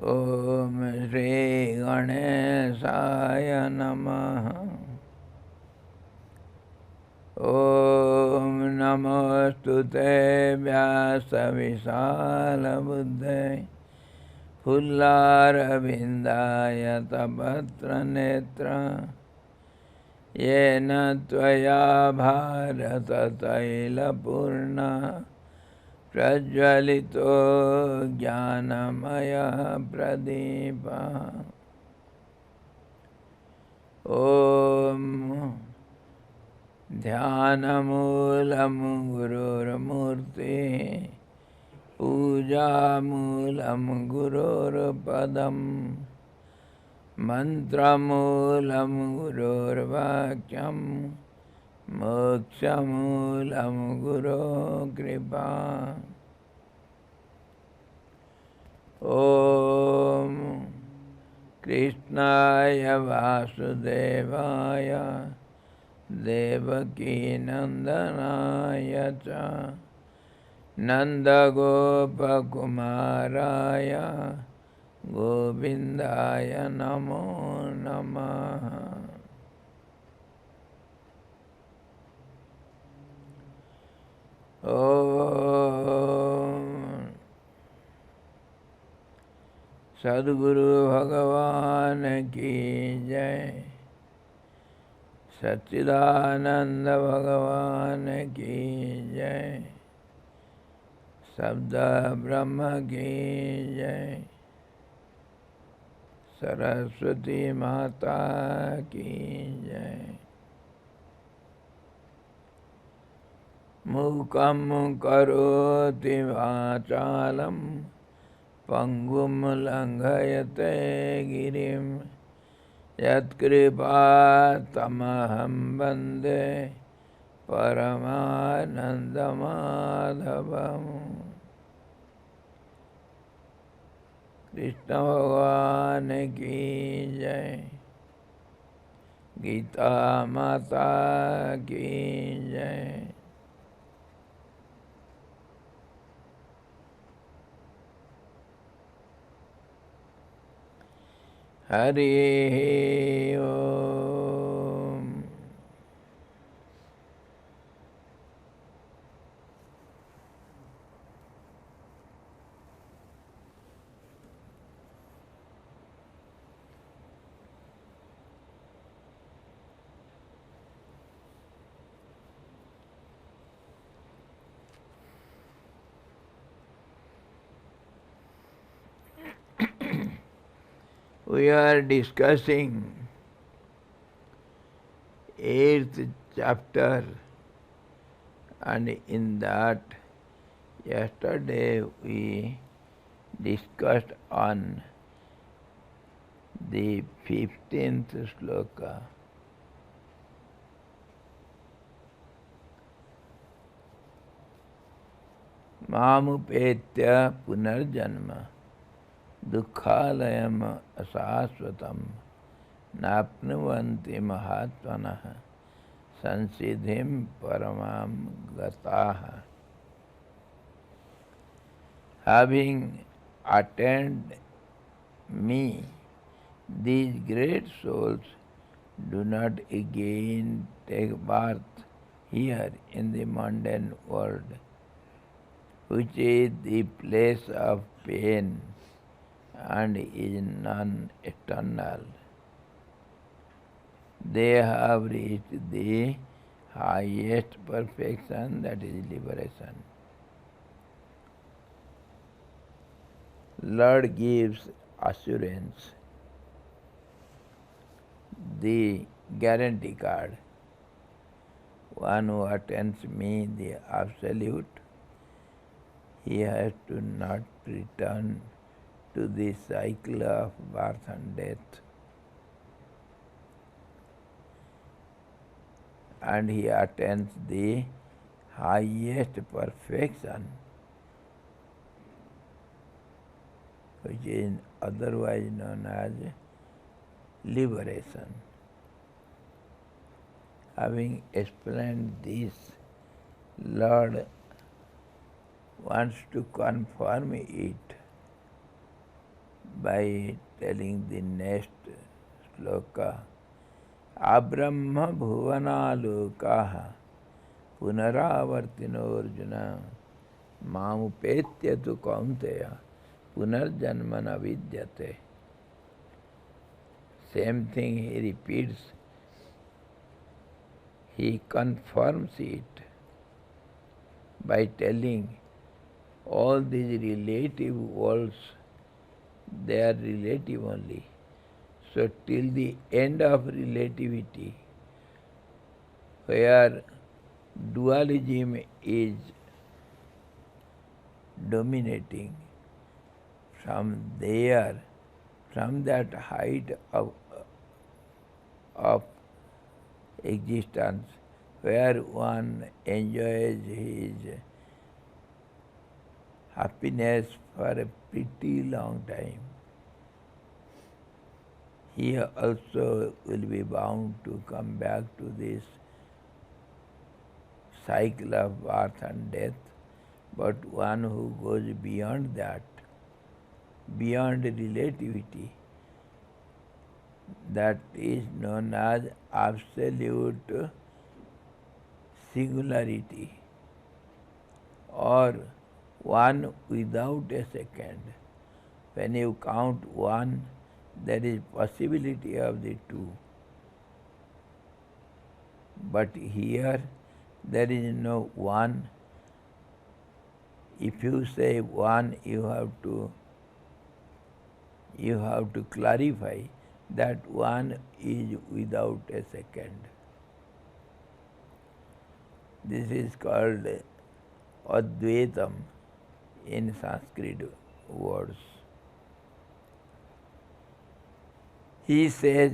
Om Shri Ganeshaya Namaha. Om Namostute Vyasa Visala Buddhe Pullara Vindaya Tapatra Netra Yena Tvaya Bharata Taila Purna Prajvalito Jnanamaya Pradipa. Om Dhyanamoolam Gururmurti Pujamoolam Gururpadam Mantramoolam Gururvakyam Mokshamoolam Guru Kripa. Om Krishnaya Vasudevaya Devaki Nandanaya Cha Nanda Gopa Kumaraya Govindaya Namo Namaha. Om Sadguru Bhagavan ki jai, Satchidananda Bhagavan ki jai, Sabda Brahma ki jai, Saraswati Mata ki jai. Mukam karoti vachalam Pangum langhayate girim Yatkripa tamaham bande Paramanandamadhavam. Krishna Bhagavan ki jai, Gita Mata ki jai. Hari Om. We are discussing 8th chapter, and in that yesterday we discussed on the 15th sloka. Mamupetya punarjanma Dukhalayam asasvatam Napnuvanti mahatmanaha Sansidhim paramam gataha. Having attained me, these great souls do not again take birth here in the mundane world, which is the place of pain and is non-eternal. They have reached the highest perfection, that is liberation. Lord gives assurance, the guarantee card. One who attains me, the Absolute, he has to not return to the cycle of birth and death. And he attains the highest perfection, which is otherwise known as liberation. Having explained this, Lord wants to confirm it by telling the next sloka. Abrahma bhuvana lokaha punaravartino arjuna mamupetya tu kaunteya punarjanmana vidyate. Same thing he repeats, he confirms it by telling all these relative worlds, they are relative only. So till the end of relativity, where dualism is dominating, from there, from that height of existence, where one enjoys his happiness for a pretty long time, he also will be bound to come back to this cycle of birth and death. But one who goes beyond that, beyond relativity, that is known as absolute singularity, or one without a second. When you count one, there is possibility of the two. But here there is no one. If you say one, you have to clarify that one is without a second. This is called Advaitam in Sanskrit words. He says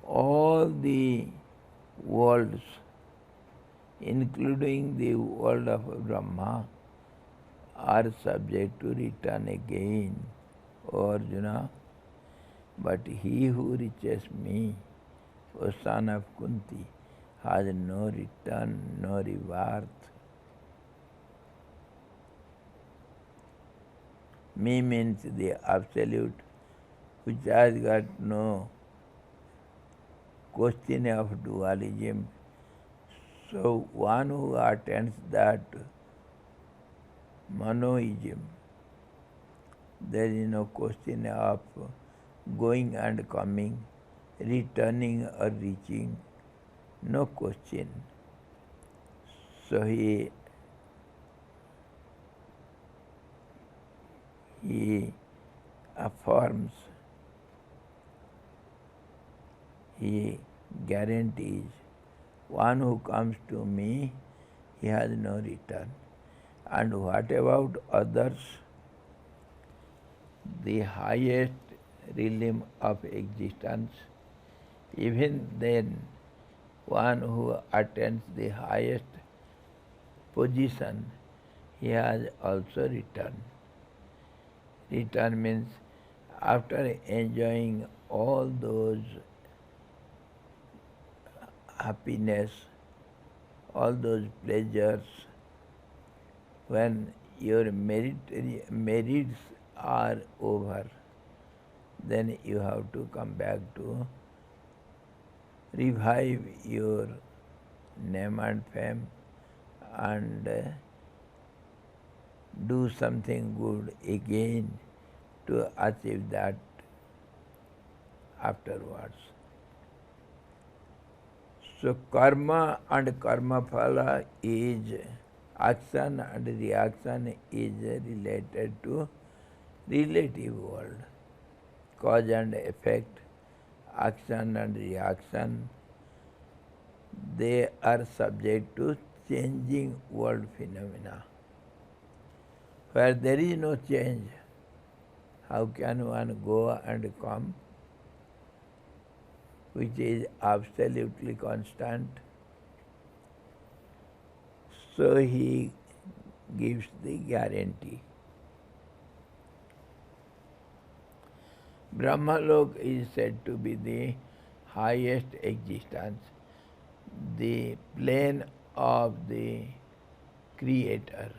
all the worlds, including the world of Brahma, are subject to return again, O Arjuna. But he who reaches me, O son of Kunti, has no return, no rebirth. Me means the Absolute, which has got no question of dualism. So one who attends that monoism, there is no question of going and coming, returning or reaching, no question. So he affirms, he guarantees, one who comes to me, he has no return. And what about others? The highest realm of existence, even then one who attains the highest position, he has also return. Return means after enjoying all those happiness, all those pleasures, when your merits are over, then you have to come back to revive your name and fame and do something good again to achieve that afterwards. So karma and karma phala is action and reaction is related to relative world. Cause and effect, action and reaction, they are subject to changing world phenomena. Where there is no change, how can one go and come, which is absolutely constant? So he gives the guarantee. Brahmalok is said to be the highest existence, the plane of the Creator.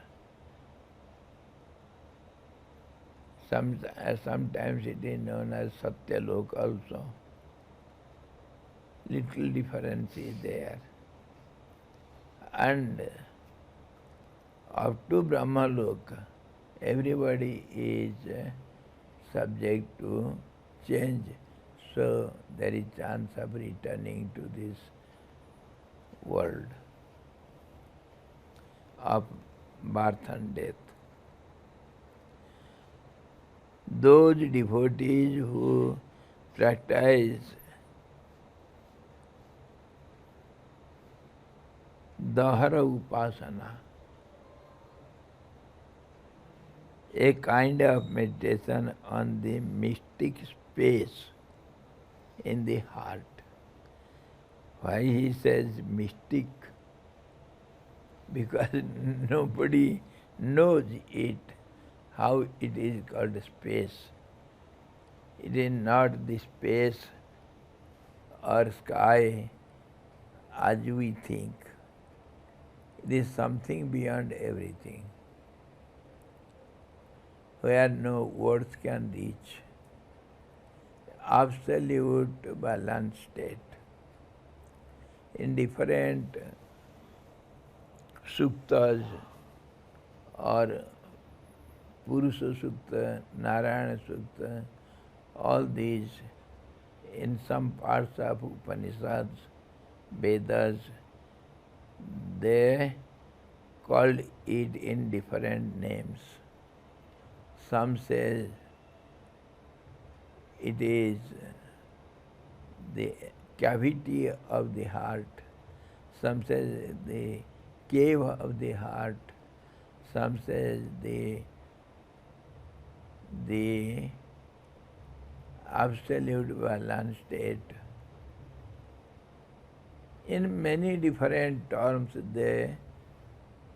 Sometimes it is known as Satyalok also. Little difference is there. And up to Brahmalok, everybody is subject to change. So there is chance of returning to this world of birth and death. Those devotees who practice Dahara Upasana, a kind of meditation on the mystic space in the heart. Why he says mystic? Because nobody knows it, how it is called space. It is not the space or sky as we think. It is something beyond everything, where no words can reach. Absolute balanced state. In different suktas or Purusha Sukta, Narayana Sukta, all these in some parts of Upanishads, Vedas, they called it in different names. Some say it is the cavity of the heart. Some say the cave of the heart. Some say the absolute balance state. In many different terms they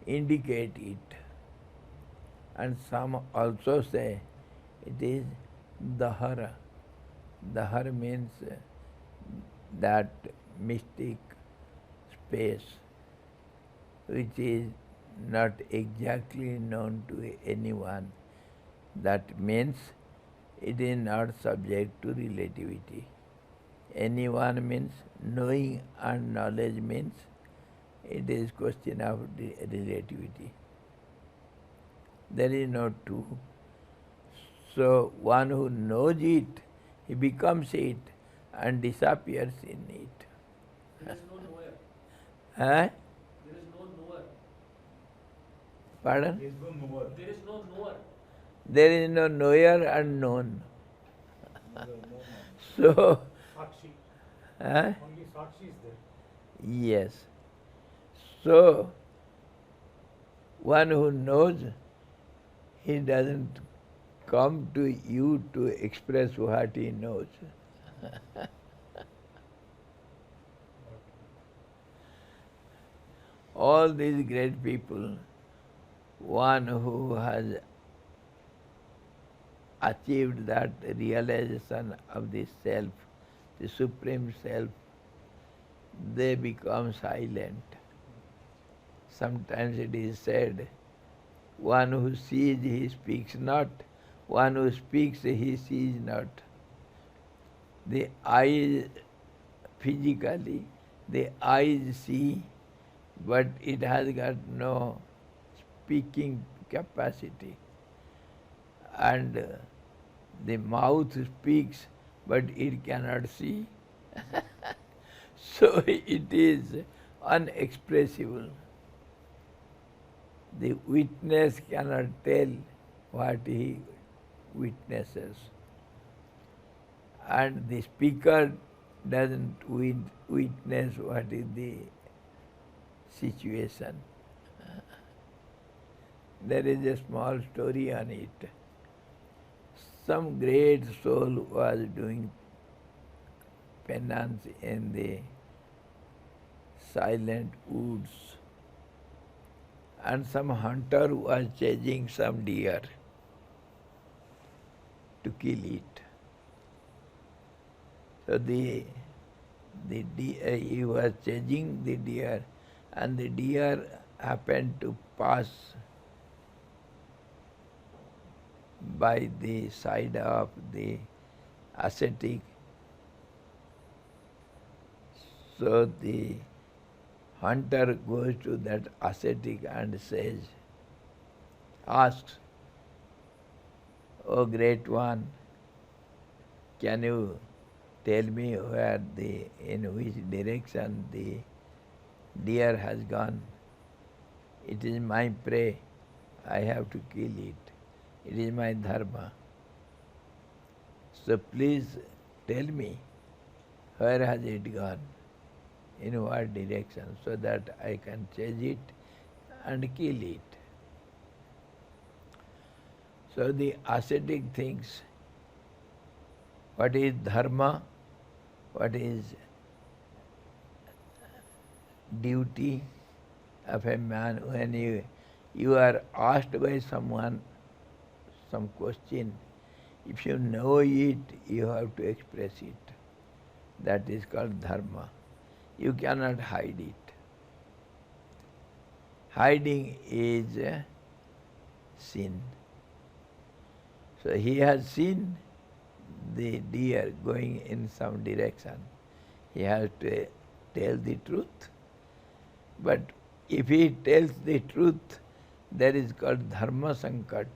indicate it. And some also say it is Dahara. Dahar means that mystic space which is not exactly known to anyone. That means it is not subject to relativity. Anyone means knowing, and knowledge means it is question of relativity. There is no two. So one who knows it, he becomes it and disappears in it. There is no knower. Huh? There is no knower. Pardon? There is no knower. There is no knower. There is no knower and known. No. So, Sakshi. huh? Only Sakshi is there. Yes. So, one who knows, he doesn't come to you to express what he knows. All these great people, one who has achieved that realization of the self, the supreme self, they become silent. Sometimes it is said, one who sees, he speaks not. One who speaks, he sees not. The eyes, physically, the eyes see, but it has got no speaking capacity. And the mouth speaks, but it cannot see. So it is unexpressible. The witness cannot tell what he witnesses. And the speaker doesn't witness what is the situation. There is a small story on it. Some great soul was doing penance in the silent woods, and some hunter was chasing some deer to kill it. So he was chasing the deer, and the deer happened to pass by the side of the ascetic. So the hunter goes to that ascetic and says, asks, "O great one, can you tell me in which direction the deer has gone? It is my prey. I have to kill it. It is my dharma. So please tell me, where has it gone? In what direction, so that I can chase it and kill it." So the ascetic thinks, what is dharma, what is duty of a man. When you are asked by someone some question, if you know it, you have to express it. That is called dharma. You cannot hide it. Hiding is a sin. So he has seen the deer going in some direction. He has to tell the truth. But if he tells the truth, that is called dharma sankat.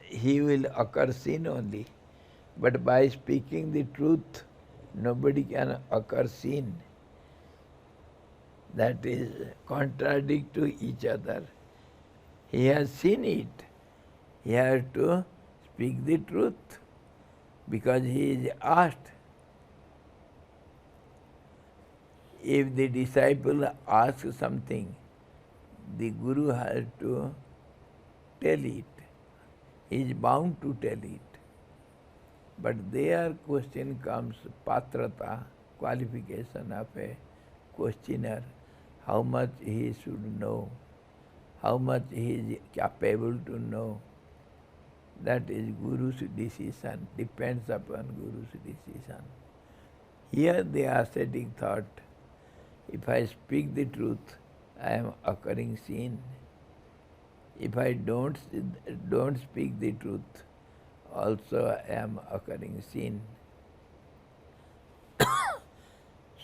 He will occur sin only. But by speaking the truth, nobody can occur sin. That is contradict to each other. He has seen it. He has to speak the truth because he is asked. If the disciple asks something, the Guru has to tell it. He is bound to tell it. But their question comes, patrata, qualification of a questioner, how much he should know, how much he is capable to know. That is Guru's decision, depends upon Guru's decision. Here the ascetic thought, if I speak the truth, I am occurring sin. If I don't speak the truth, also I am occurring sin.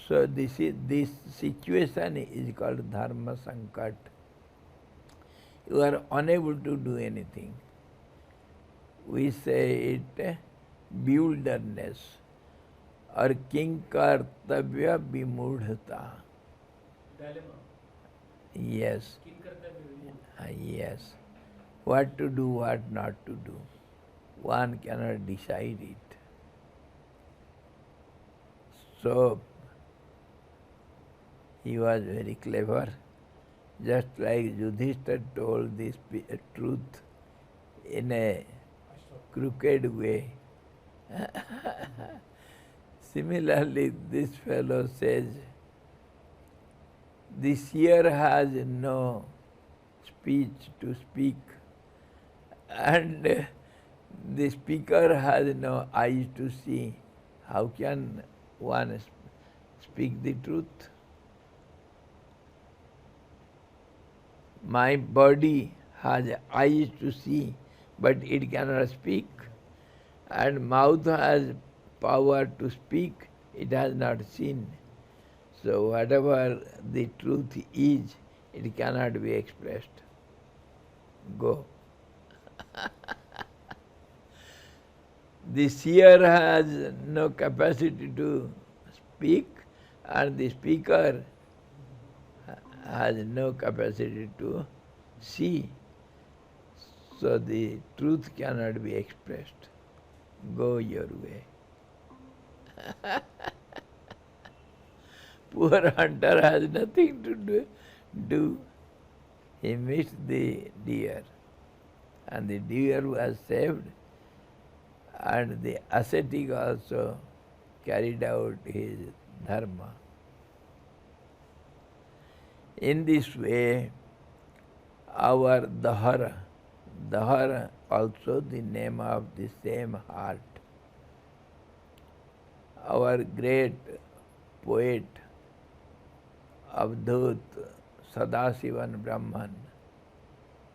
So this situation is called dharma sankat. You are unable to do anything. We say it bewilderness or kinkartavya vimudhata. Dilemma. Yes. Kinkartavya. Yes. What to do, what not to do. One cannot decide it. So he was very clever. Just like Yudhishthira told this truth in a crooked way. Similarly, this fellow says, the seer has no speech to speak, and the speaker has no eyes to see. How can one speak the truth? My body has eyes to see, but it cannot speak. And mouth has power to speak, it has not seen. So whatever the truth is, it cannot be expressed. Go. The seer has no capacity to speak, and the speaker has no capacity to see. So the truth cannot be expressed. Go your way. Poor hunter has nothing to do. He missed the deer, and the deer was saved, and the ascetic also carried out his dharma. In this way, our dahar also the name of the same heart. Our great poet, Avdut Sadasivan Brahman,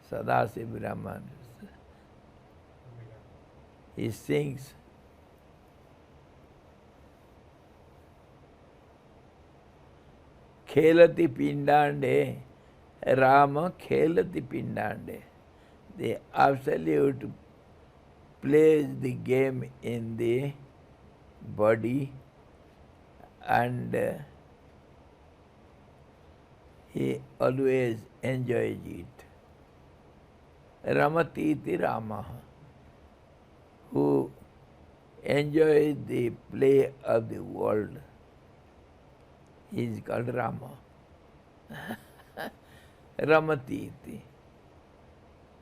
Sadasiv Brahman. He sings, Khelati Pindande, Rama Khelati Pindande. The absolute plays the game in the body, and he always enjoys it. Ramatiti Rama, who enjoys the play of the world, he is called Rama. Ramatiti,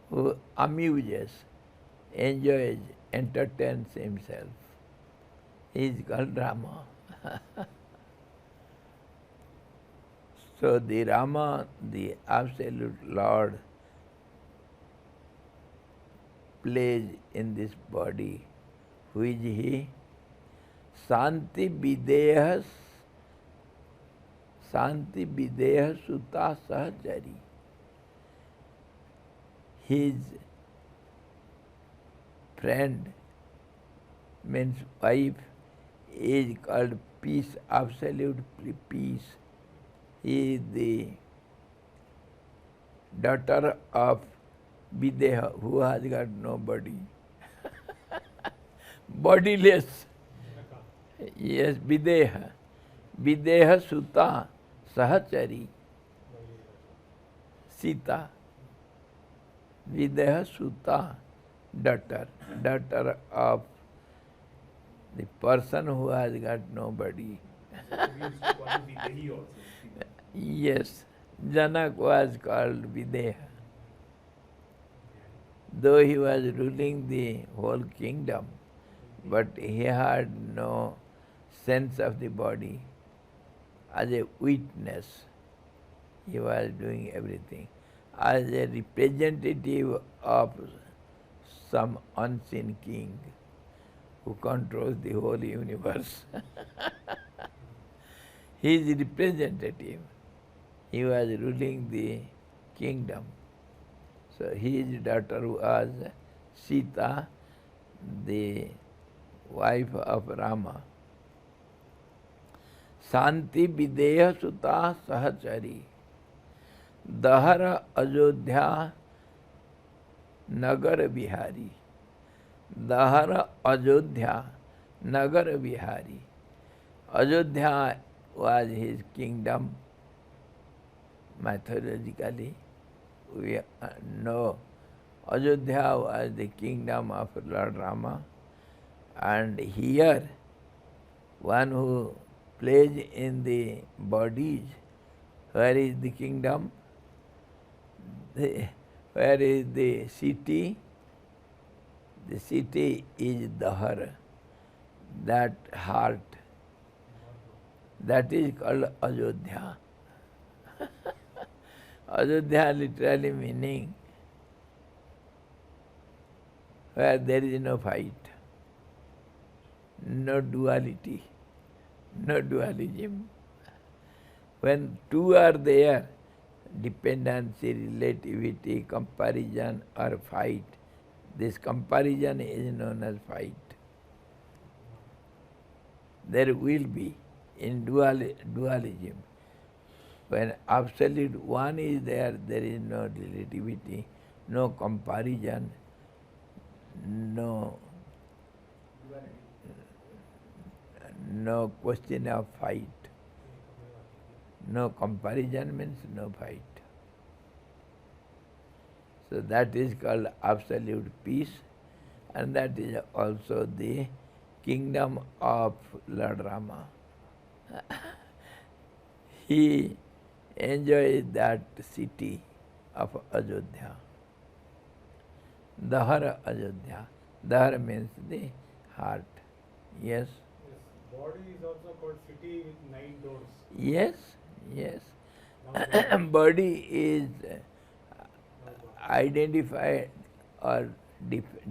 who amuses, enjoys, entertains himself. He is called Rama. So the Rama, the absolute Lord, plays in this body. Who is he? Santi Videha Sutta Sahajari. His friend, means wife, is called peace, absolute peace. He is the daughter of Videha, who has got no body. Bodiless. Yes, Videha. Videha Sutta Sahachari. Sita. Videha Sutta, daughter of the person who has got no body. Yes, Janak was called Videha. Though he was ruling the whole kingdom, but he had no sense of the body. As a witness, he was doing everything. As a representative of some unseen king who controls the whole universe. He is representative. He was ruling the kingdom. So his daughter was Sita, the wife of Rama. Santi Videha Sutta Sahachari. Dahara Ajodhya Nagar Bihari. Dahara Ajodhya Nagar Bihari. Ajodhya was his kingdom. Mythologically, we know Ajodhya was the kingdom of Lord Rama, and here one who plays in the bodies, where is the kingdom? Where is the city? The city is Dahar, that heart. That is called Ajodhya. Ajodhya literally meaning where there is no fight, no duality, no dualism. When two are there, dependency, relativity, comparison or fight, this comparison is known as fight. There will be in dualism. When absolute one is there, there is no relativity, no comparison, no question of fight. No comparison means no fight. So that is called absolute peace, and that is also the kingdom of Lord Rama. He enjoys that city of Ajodhya. Dahar Ajodhya. Dahar means the heart. Yes? Yes. Body is also called city with 9 doors. Yes, yes. Now Body is identified or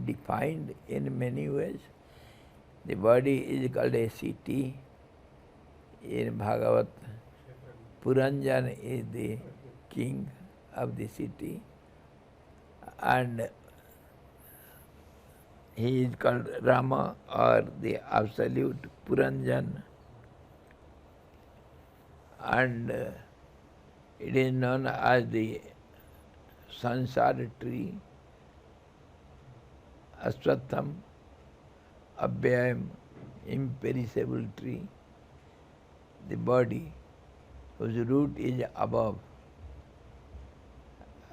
defined in many ways. The body is called a city. In Bhagavad, Puranjan is the king of the city. and he is called Rama or the absolute Puranjan, and it is known as the Sansara tree, Aswatham, Abhyayam, imperishable tree, the body whose root is above,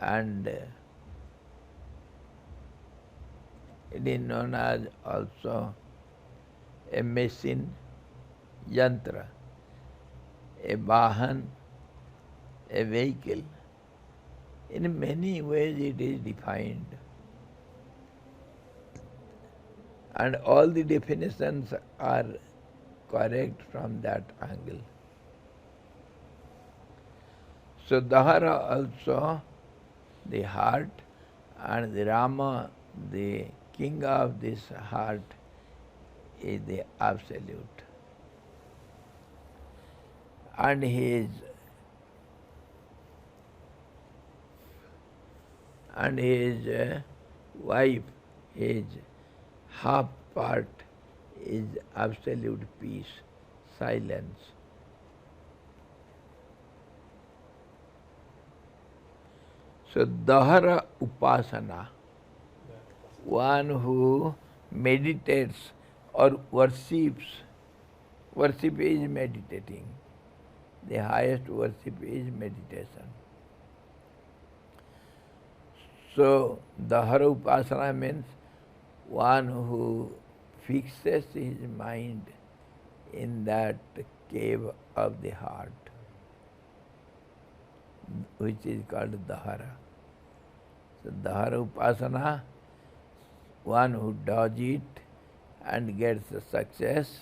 and it is known as also a machine, yantra, a vahan, a vehicle. In many ways it is defined. And all the definitions are correct from that angle. So Dahara also, the heart, and the Rama, the king of this heart, is the absolute. And his wife, his half part, is absolute peace, silence. So Dahara Upasana, one who meditates or worships, worship is meditating. The highest worship is meditation. So Dahara Upasana means one who fixes his mind in that cave of the heart, which is called Dahara. So Dahara Upasana, one who does it and gets the success,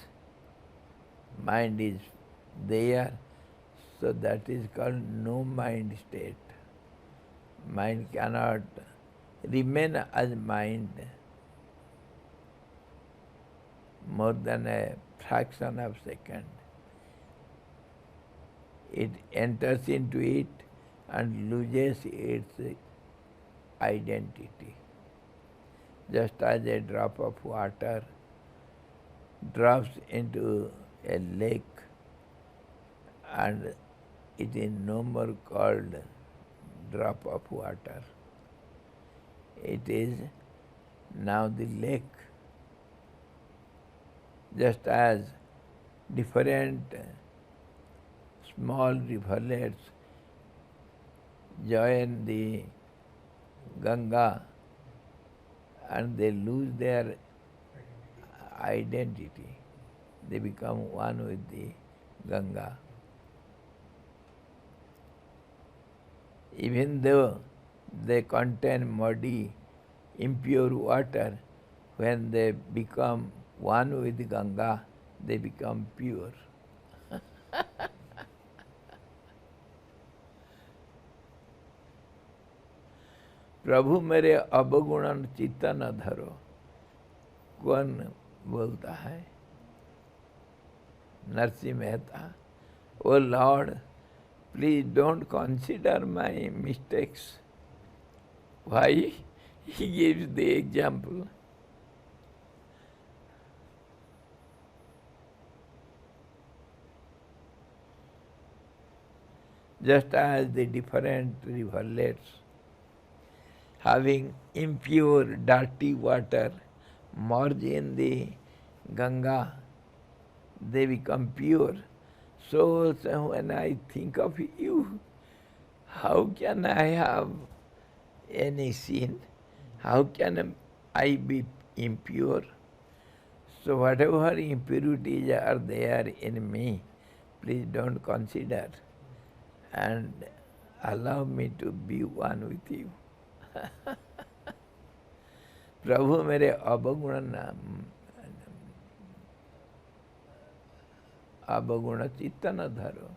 mind is there, so that is called no mind state. Mind cannot remain as mind more than a fraction of a second. It enters into it and loses its identity. Just as a drop of water drops into a lake and it is no more called drop of water. It is now the lake. Just as different small rivulets join the Ganga and they lose their identity. They become one with the Ganga. Even though they contain muddy, impure water, when they become one with Ganga, they become pure. प्रभु मेरे अवगुणन चित्त न धरो, कौन बोलता है? Narasimha Mehta. Oh Lord, please don't consider my mistakes. Why? He gives the example. Just as the different rivulets having impure, dirty water merge in the Ganga, they become pure. So when I think of you, how can I have any sin? How can I be impure? So whatever impurities are there in me, please don't consider and allow me to be one with you. प्रभु मेरे अवगुण चित्त न धरो.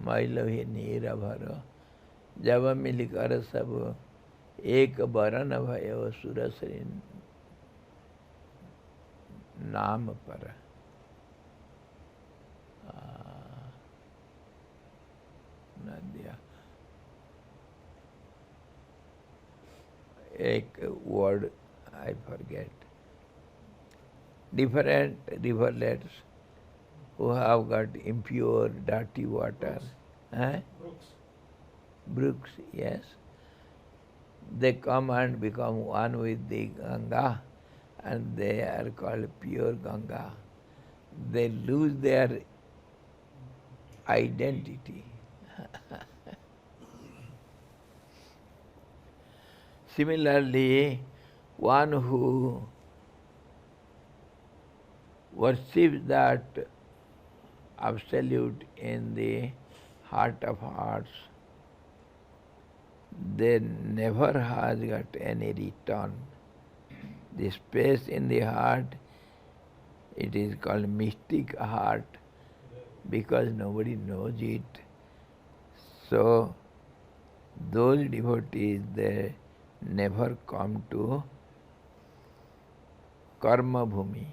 मैल ही नीर भरो, जब मिलकर सब एक बरन भयो सुरसरी नाम पर। नदिया एक word I forget. Different rivulets who have got impure, dirty water. Brooks. Brooks, yes. They come and become one with the Ganga, and they are called pure Ganga. They lose their identity. Similarly, one who worships that absolute in the heart of hearts, they never has got any return. The space in the heart, it is called mystic heart because nobody knows it. So those devotees, they never come to karma bhumi,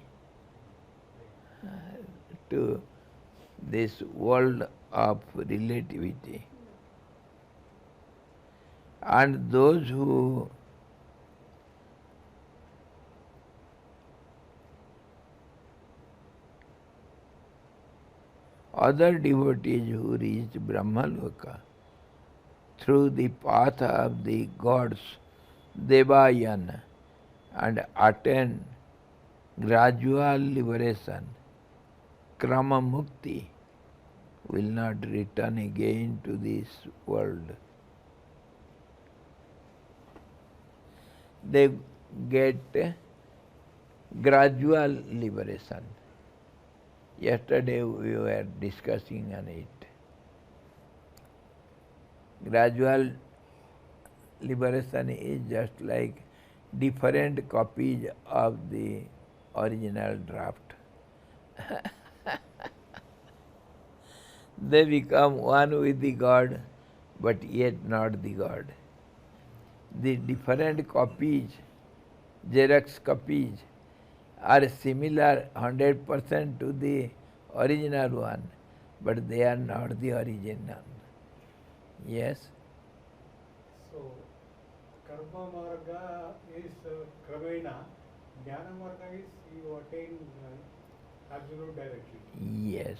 to this world of relativity. And those who other devotees who reach Brahmaloka through the path of the gods, Devayan, and attain gradual liberation, Krama Mukti, will not return again to this world. They get gradual liberation. Yesterday we were discussing on it. Gradual liberation is just like different copies of the original draft. They become one with the God, but yet not the God. The different copies, Xerox copies, are similar 100% to the original one, but they are not the original. Yes? So, karma marga is kramena, jnana marga is you attain absolute directly. Yes.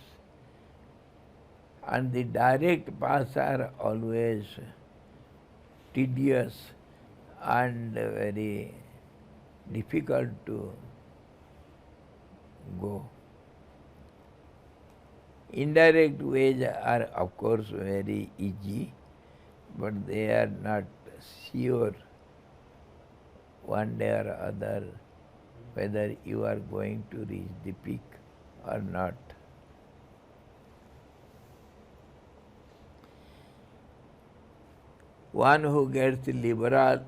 And the direct paths are always tedious and very difficult to go. Indirect ways are of course very easy, but they are not sure one day or other whether you are going to reach the peak or not. One who gets liberation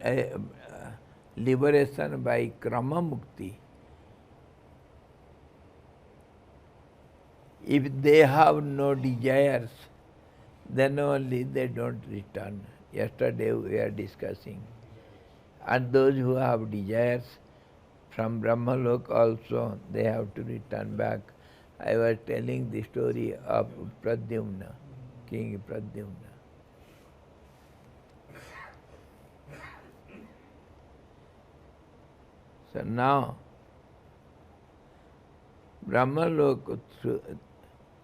by Krama Mukti, if they have no desires, then only they don't return. Yesterday we were discussing. And those who have desires from Brahmalok also, they have to return back. I was telling the story of Pradyumna, King Pradyumna. So now, Brahmalok,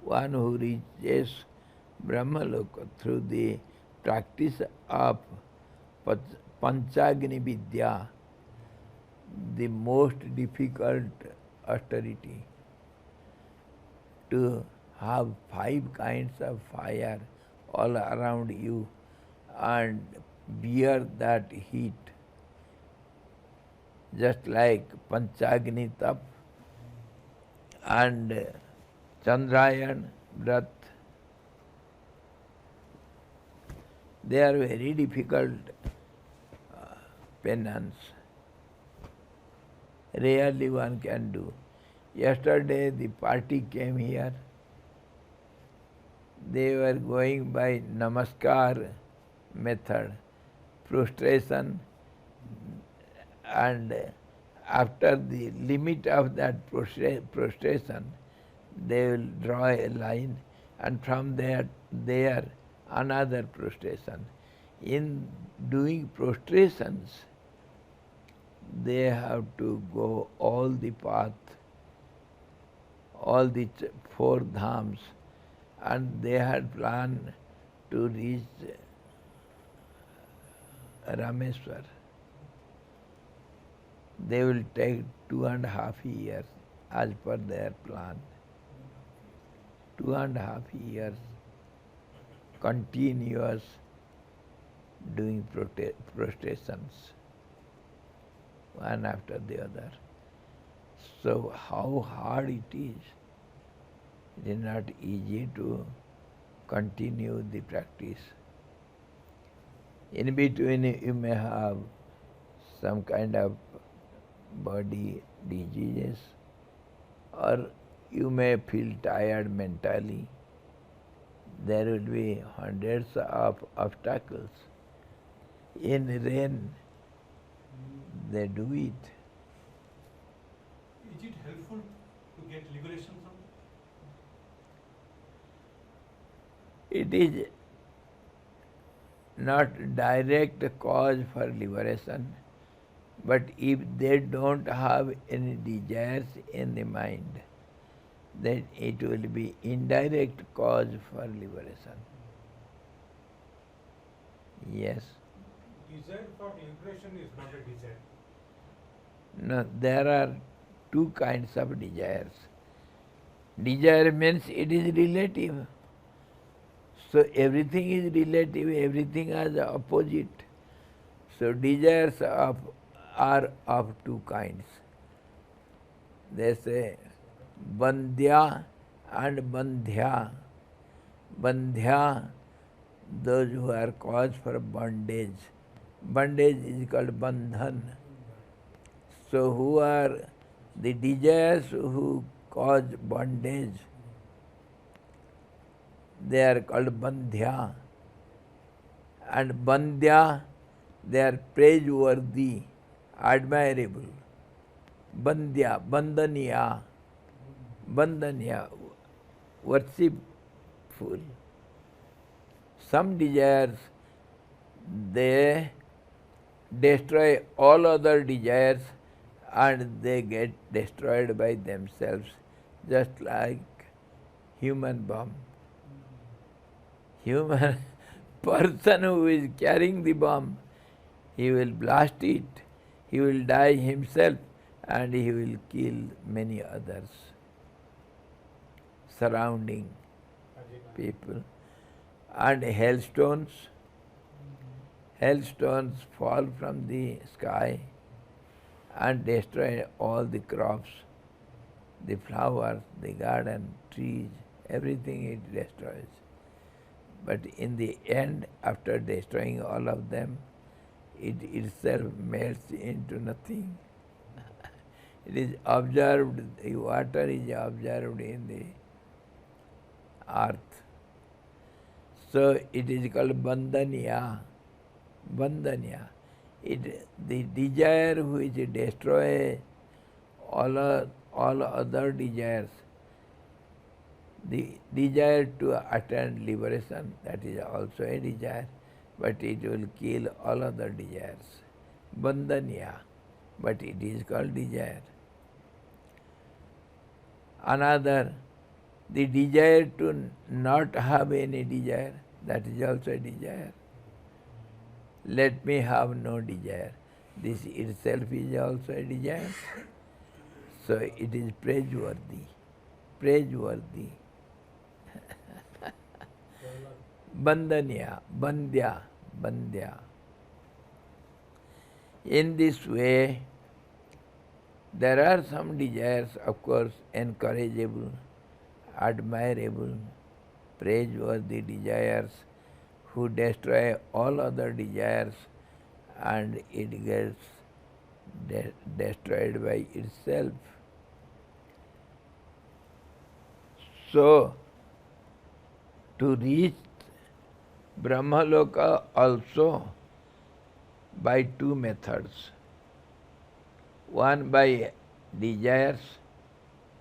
one who reaches Brahmalok through the practice of Panchagni Vidya, the most difficult austerity, to have 5 kinds of fire all around you and bear that heat, just like Panchagni Tap and Chandrayan Vrat. They are very difficult penance. Rarely one can do. Yesterday the party came here. They were going by Namaskar method, prostration and after the limit of that prostration, they will draw a line, and from there another prostration. In doing prostrations, they have to go all the path, all the four dhams, and they had planned to reach Rameswar. They will take 2.5 years as per their plan. 2.5 years continuous doing prostrations, one after the other. So how hard it is not easy to continue the practice. In between you may have some kind of body diseases, or you may feel tired mentally. There will be hundreds of obstacles. In rain, they do it. Is it helpful to get liberation from It is not direct cause for liberation, but if they don't have any desires in the mind, then it will be indirect cause for liberation. Yes. desire for liberation is not a desire? No, there are two kinds of desires. Desire means it is relative. So everything is relative, everything has the opposite. So desires are of two kinds. They say bandhya and bandhya. Bandhya, those who are cause for bondage. Bondage is called bandhan. So who are the desires who cause bondage? They are called bandhya. And bandhya, they are praiseworthy, admirable. Bandhya, bandhaniya, bandhaniya, worshipful. Some desires, they destroy all other desires and they get destroyed by themselves, just like human bomb. Human person who is carrying the bomb, he will blast it, he will die himself, and he will kill many others surrounding people. And hailstones fall from the sky and destroy all the crops, the flowers, the garden, trees, everything it destroys. But in the end, after destroying all of them, it itself melts into nothing. It is absorbed, the water is absorbed in the earth. So it is called bandhaniya. Bandhaniya. The desire which destroys all other desires, the desire to attain liberation, that is also a desire, but it will kill all other desires. Bandhaniya, but it is called desire. Another, the desire to not have any desire, that is also a desire. Let me have no desire. This itself is also a desire. So it is praiseworthy. Praiseworthy. Bandhaniya, bandhya. In this way, there are some desires, of course, encourageable, admirable, praiseworthy desires who destroy all other desires and it gets destroyed by itself. So, to reach Brahmaloka also by two methods. one by desires,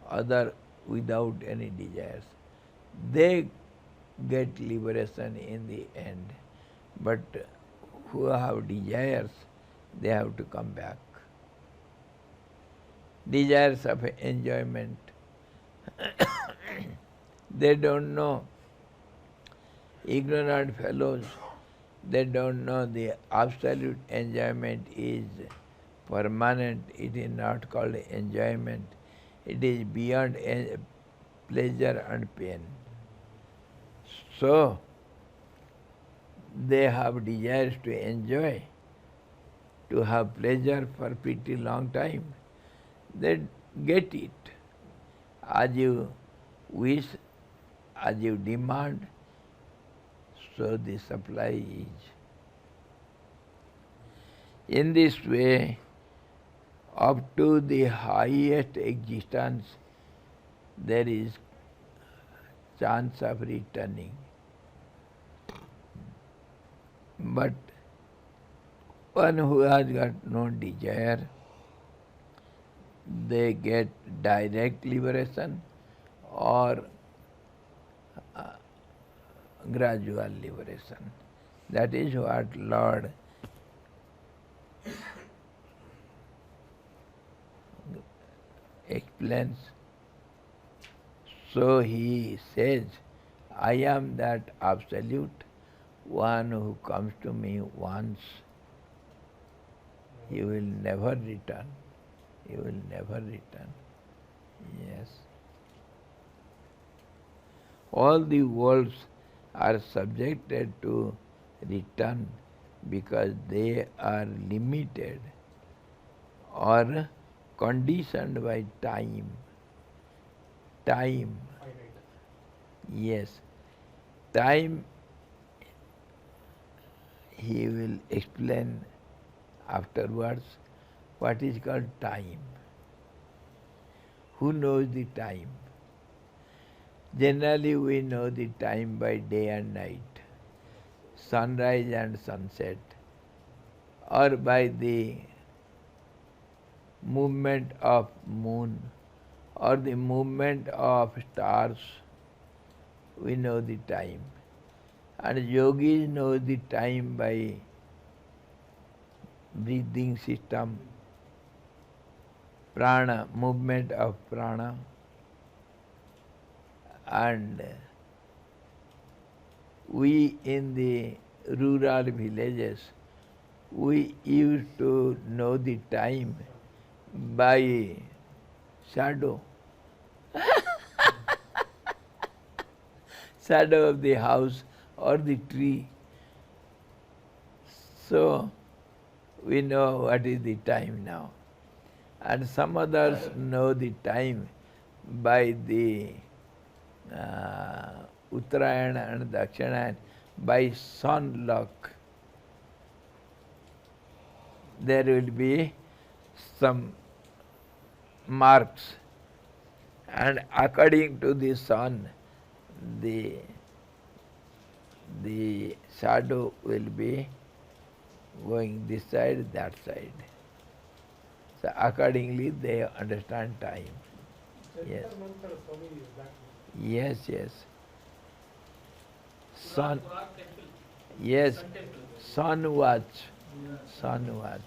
other without any desires. They get liberation in the end. But who have desires, they have to come back. Desires of enjoyment. They don't know. Ignorant fellows, they don't know the absolute enjoyment is permanent. It is not called enjoyment. It is beyond pleasure and pain. So, they have desires to enjoy, to have pleasure for pretty long time. They get it. As you wish, as you demand, so the supply is. In this way, up to the highest existence, there is chance of returning. But one who has got no desire, they get direct liberation or gradual liberation. That is what Lord explains. So he says, I am that absolute one who comes to me once. He will never return. He will never return. Yes. All the worlds are subjected to return because they are limited or conditioned by time. Time. Yes. Time, he will explain afterwards what is called time. Who knows the time? Generally we know the time by day and night, sunrise and sunset, or by the movement of moon or the movement of stars, we know the time. And yogis know the time by breathing system, prana, movement of prana, and we in the rural villages, we used to know the time by shadow. Shadow of the house or the tree. So we know what is the time now. And some others know the time by the Uttarayana and Dakshinayana, by sun lock. There will be some marks, and according to the sun, the shadow will be going this side, that side. So accordingly they understand time. Yes. Yes, yes. Sun. Yes. Sun watch. Sun watch.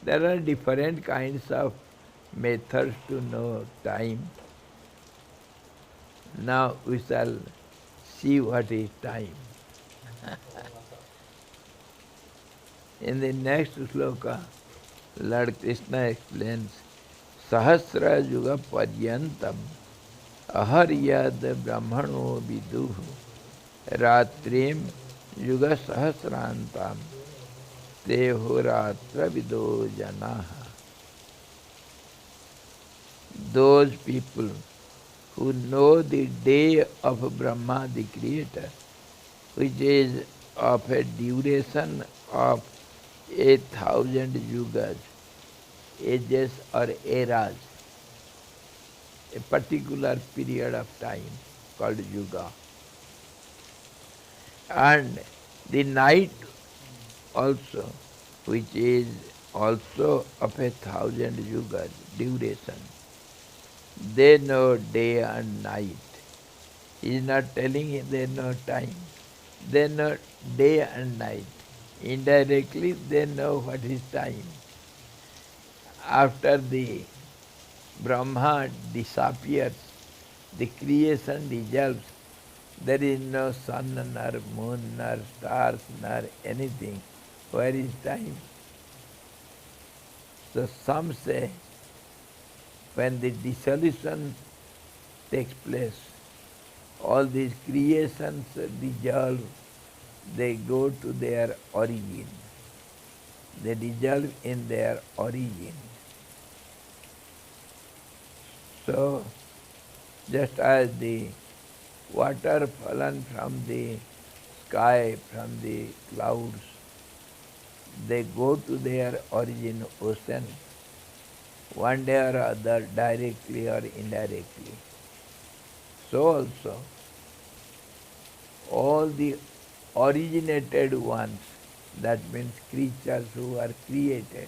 There are different kinds of methods to know time. Now we shall see what is time. In the next sloka, Lord Krishna explains, Sahasra Yuga Paryantam Aharyad Brahmano Viduh Ratrim Yuga Sahasrantam Tehoratra Vido Janaha. Those people who know the day of Brahma, the Creator, which is of a duration of 8,000 yugas, ages or eras, a particular period of time called yuga. And the night also, which is also of 1,000 yugas duration. They know day and night. He is not telling him they know time. They know day and night. Indirectly they know what is time. After the Brahma disappears, the creation dissolves. There is no sun, nor moon, nor stars, nor anything. Where is time? So some say when the dissolution takes place, all these creations dissolve, they go to their origin. They dissolve in their origin. So, just as the water fallen from the sky, from the clouds, they go to their origin ocean, one day or other, directly or indirectly. So also, all the originated ones, that means creatures who are created,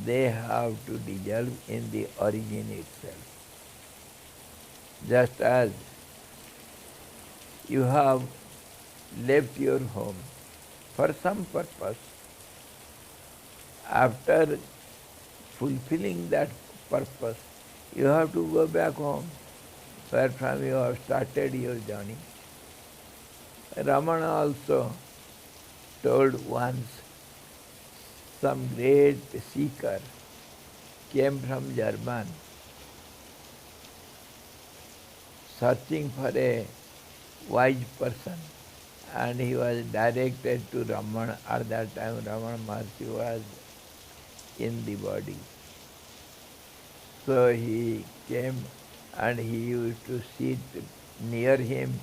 they have to dissolve in the origin itself. Just as you have left your home for some purpose, after fulfilling that purpose, you have to go back home, where from you have started your journey. Ramana also told once, some great seeker came from German, searching for a wise person, and he was directed to Ramana. At that time Ramana Maharshi was in the body. So he came and he used to sit near him,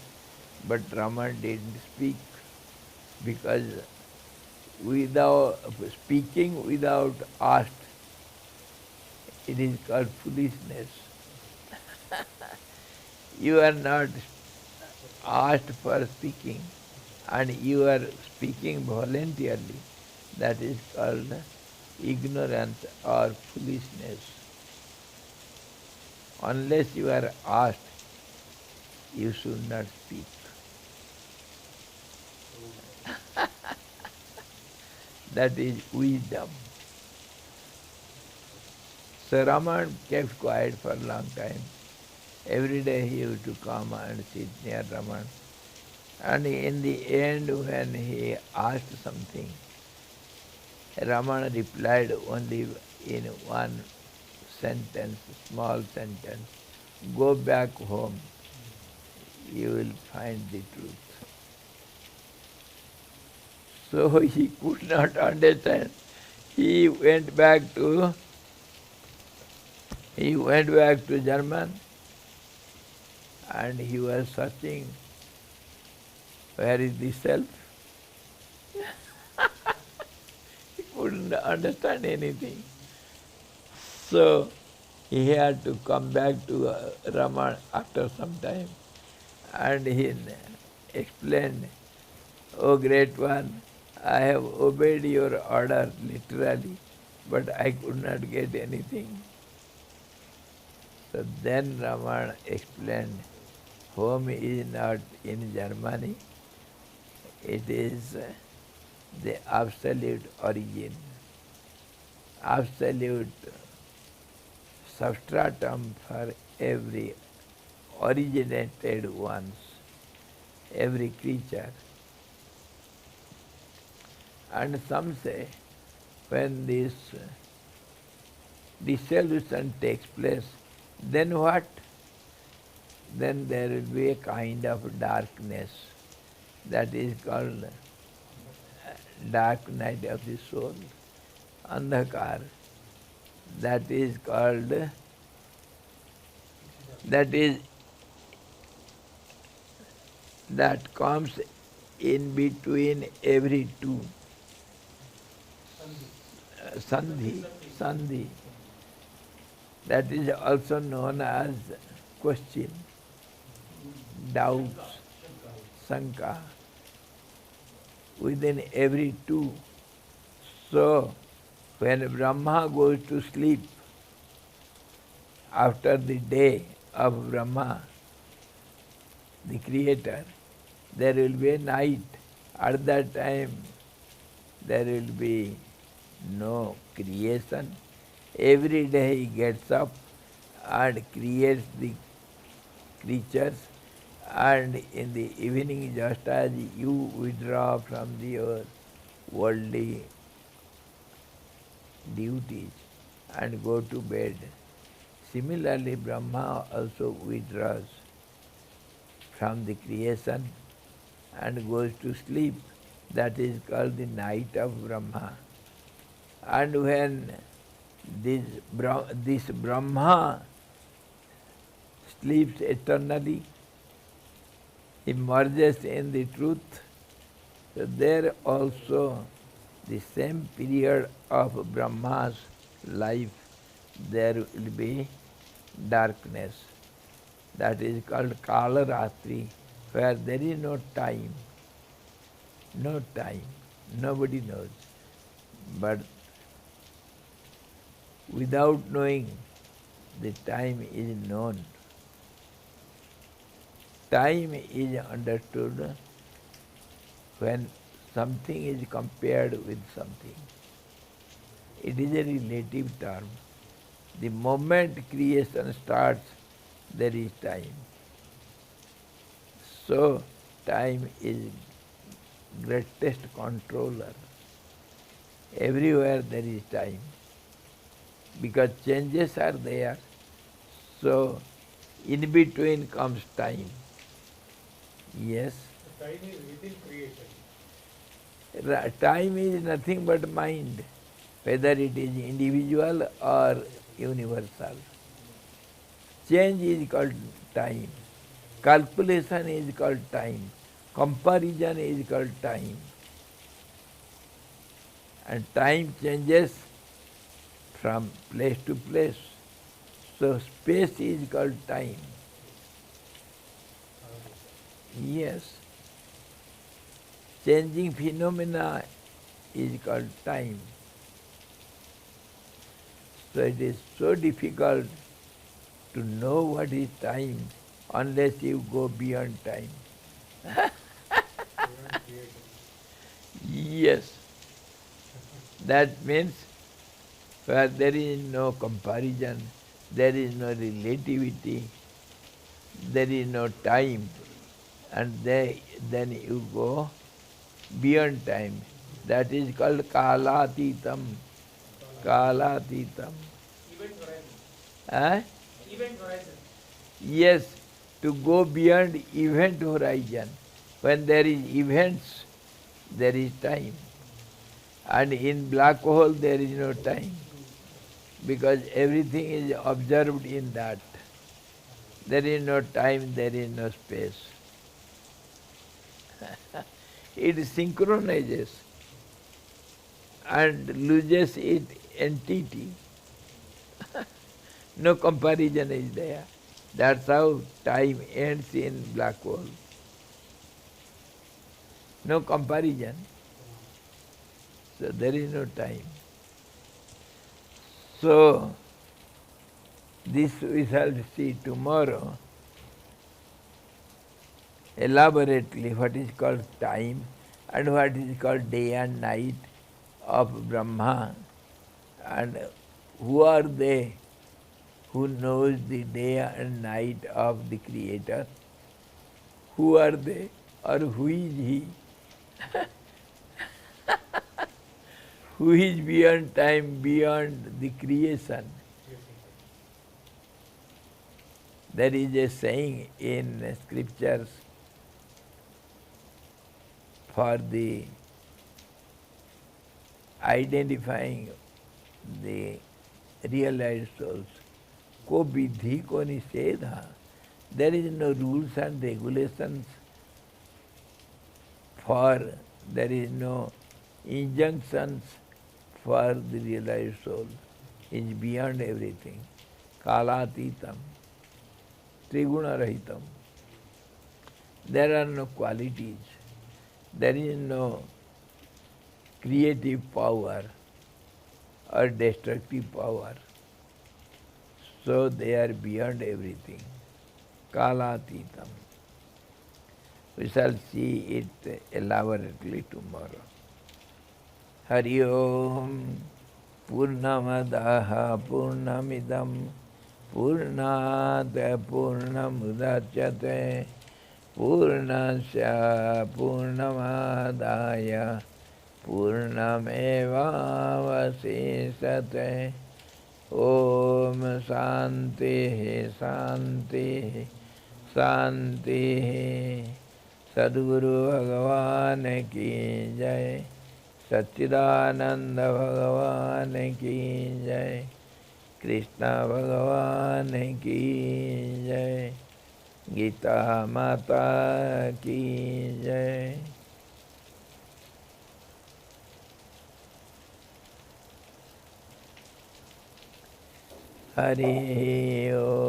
but Ramana didn't speak, because without speaking without asked, it is called foolishness. You are not asked for speaking and you are speaking voluntarily. That is called ignorance or foolishness. Unless you are asked, you should not speak. That is wisdom. So Raman kept quiet for a long time. Every day he used to come and sit near Raman. And in the end, when he asked something, Raman replied only in one sentence, small sentence, go back home, you will find the truth. So he could not understand. He went back to German, and he was searching, where is the self? He couldn't understand anything. So he had to come back to Raman after some time, and he explained, "O great one, I have obeyed your order literally, but I could not get anything." So then Raman explained, home is not in Germany, it is the absolute origin, absolute substratum for every originated ones, every creature. And some say, when this dissolution takes place, then what? Then there will be a kind of darkness that is called dark night of the soul, andhakar. That is called, that comes in between every two. Sandhi, sandhi. That is also known as question, doubts, sanka. Within every two, So, when Brahma goes to sleep, after the day of Brahma, the creator, there will be a night. At that time, there will be no creation. Every day he gets up and creates the creatures, and in the evening, just as you withdraw from your worldly duties and go to bed, similarly Brahma also withdraws from the creation and goes to sleep. That is called the night of Brahma. And when this Brahma sleeps eternally, he merges in the truth. So there also the same period of Brahma's life, there will be darkness. That is called Kala Ratri, where there is no time. No time. Nobody knows. But without knowing, the time is known. Time is understood when something is compared with something. It is a relative term. The moment creation starts, there is time. So, time is greatest controller. Everywhere there is time. Because changes are there, so in between comes time. Yes. The time is within creation. Time is nothing but mind, whether it is individual or universal. Change is called time. Calculation is called time. Comparison is called time. And time changes from place to place. So space is called time. Yes. Changing phenomena is called time. So it is so difficult to know what is time unless you go beyond time. Beyond creation. Yes. That means where there is no comparison, there is no relativity, there is no time, and then you go beyond time. That is called kalatitam. Kalatitam. Event horizon. Huh? Event horizon. Yes, to go beyond event horizon. When there is events, there is time. And in black hole there is no time, because everything is observed in that. There is no time, there is no space. It synchronizes and loses its entity. No comparison is there. That's how time ends in black hole. No comparison. So there is no time. So this we shall see tomorrow elaborately what is called time and what is called day and night of Brahma, and who are they who knows the day and night of the Creator? Who are they, or who is He? Who is beyond time, beyond the creation? There is a saying in scriptures for the identifying the realized souls. Ko vidhi ko nisedha. There is no rules and regulations there is no injunctions for the realized soul. It is beyond everything. Kalatitam, triguna rahitam. There are no qualities. There is no creative power. or destructive power. So they are beyond everything. Kalatitam. We shall see it elaborately tomorrow. Hari Om Purnamadaha Purnamidam Purnat Purnamudachyate Purnasya Purnamadaya Purnamevavasisate Om Shanti Shanti Shanti Sadguru Bhagavan ki jai Satchidananda Bhagavan ki jai Krishna Bhagavan ki jai Gita Mata ki jai. Hari Om.